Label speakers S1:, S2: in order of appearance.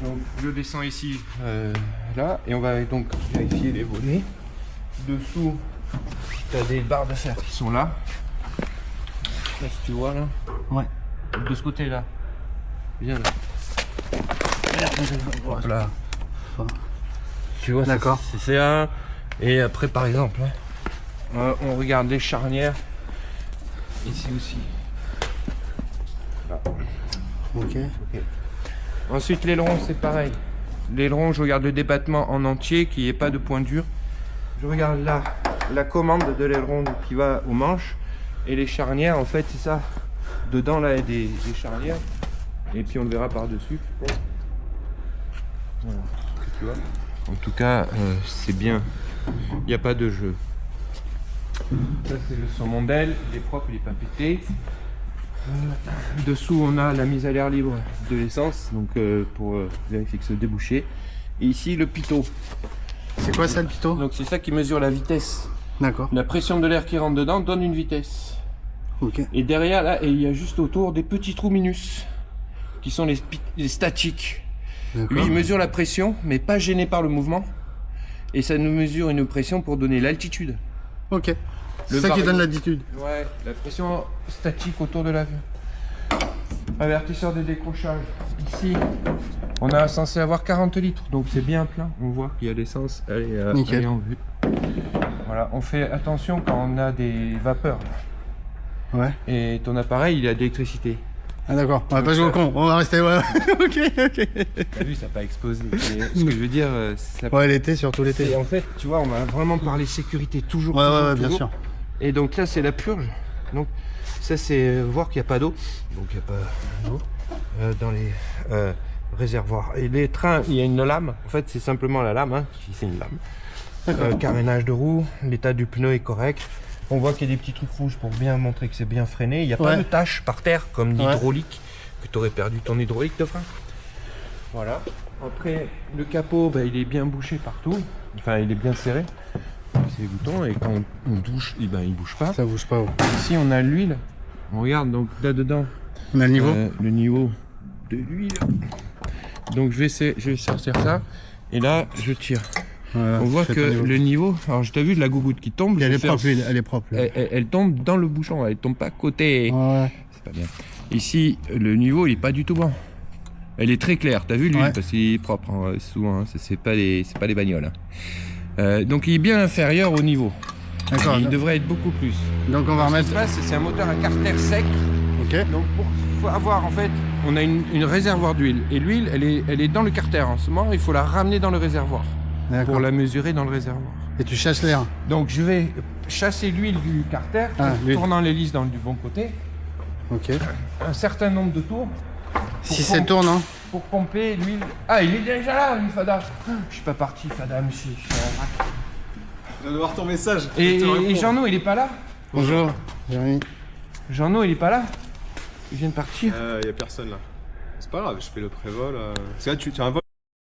S1: Donc je descends ici, là, et on va donc vérifier les volets. Dessous, tu as des barres de fer qui sont là. Là, si tu vois là.
S2: Ouais.
S1: De ce côté-là. Viens là. Voilà. Tu vois,
S2: d'accord.
S1: C'est un. Et après, par exemple, on regarde les charnières. Ici aussi. Là.
S2: Ok.
S1: Ensuite, l'aileron, c'est pareil. L'aileron, je regarde le débattement en entier, qu'il n'y ait pas de point dur. Je regarde là, la commande de l'aileron qui va aux manches. Et les charnières, en fait, c'est ça. Dedans, là, il y a des charnières. Et puis, on le verra par-dessus. Voilà. Tu vois. En tout cas, c'est bien. Il n'y a pas de jeu. Ça, c'est le saumon d'aile. Il est propre, il n'est pas pété. Dessous, on a la mise à l'air libre de l'essence, donc pour vérifier que c'est débouché. Et ici, le pitot.
S2: C'est quoi ça le pitot?
S1: Donc c'est ça qui mesure la vitesse.
S2: D'accord.
S1: La pression de l'air qui rentre dedans donne une vitesse.
S2: Ok.
S1: Et derrière, là, il y a juste autour des petits trous minus, qui sont les statiques. Lui, il mesure la pression, mais pas gêné par le mouvement. Et ça nous mesure une pression pour donner l'altitude.
S2: Ok. C'est ça qui donne l'altitude.
S1: Ouais, la pression statique autour de l'avion. Avertisseur de décrochage. Ici, on est censé avoir 40 litres, donc c'est bien plein. On voit qu'il y a l'essence, elle est en vue. Voilà, on fait attention quand on a des vapeurs.
S2: Ouais.
S1: Et ton appareil, il a de l'électricité.
S2: Ah d'accord, on va pas jouer au con, on va rester... Ouais. Ok.
S1: T'as vu, ça n'a pas explosé. Et ce que je veux dire, ça...
S2: Ouais, l'été, surtout l'été.
S1: Et en fait, tu vois, on va vraiment parler sécurité toujours.
S2: Ouais, bien sûr.
S1: Et donc là, c'est la purge. Donc ça, c'est voir qu'il n'y a pas d'eau. Donc il n'y a pas d'eau dans les réservoirs. Et les trains, il y a une lame. En fait, c'est simplement la lame. Hein. C'est une lame. Carénage de roue. L'état du pneu est correct. On voit qu'il y a des petits trucs rouges pour bien montrer que c'est bien freiné. Il n'y a pas de taches par terre comme l'hydraulique, que tu aurais perdu ton hydraulique de frein. Voilà. Après, le capot, il est bien bouché partout. Enfin, il est bien serré. C'est les boutons et quand on douche, il bouge pas.
S2: Ça bouge pas. Ouais.
S1: Ici, on a l'huile. On regarde donc là-dedans.
S2: On a le niveau
S1: le niveau de l'huile. Donc, je vais sortir ça. Et là, je tire. Voilà, on voit que le niveau... Alors, je t'ai vu de la gougoute qui tombe.
S2: Elle est propre, l'huile. Elle est propre.
S1: Elle tombe dans le bouchon. Elle tombe pas à côté.
S2: Ouais.
S1: C'est pas bien. Ici, le niveau, il est pas du tout bon. Elle est très claire. T'as vu l'huile? Parce qu'il est propre. Hein, souvent, hein. C'est pas les bagnoles. Hein. Donc il est bien inférieur au niveau. D'accord. Il devrait être beaucoup plus.
S2: Donc on va remettre.
S1: Ce qui se passe, c'est un moteur à carter sec.
S2: Ok.
S1: Donc pour avoir en fait, on a une réservoir d'huile et l'huile, elle est dans le carter en ce moment. Il faut la ramener dans le réservoir pour la mesurer dans le réservoir.
S2: Et tu chasses l'air.
S1: Donc je vais chasser l'huile du carter, tournant l'hélice du bon côté.
S2: Ok.
S1: Un certain nombre de tours.
S2: Si c'est tourne, hein.
S1: Pour pomper l'huile. Ah, il est déjà là, lui, Fada. Je suis pas parti, Fada, monsieur.
S3: Je viens de voir ton message.
S1: Et Jean-No, il est pas là?
S2: Bonjour, Jérémy.
S1: Jean-No, il est pas là? Il vient de partir.
S3: Y a personne là. C'est pas grave, je fais le prévol. Parce que là, tu as un vol.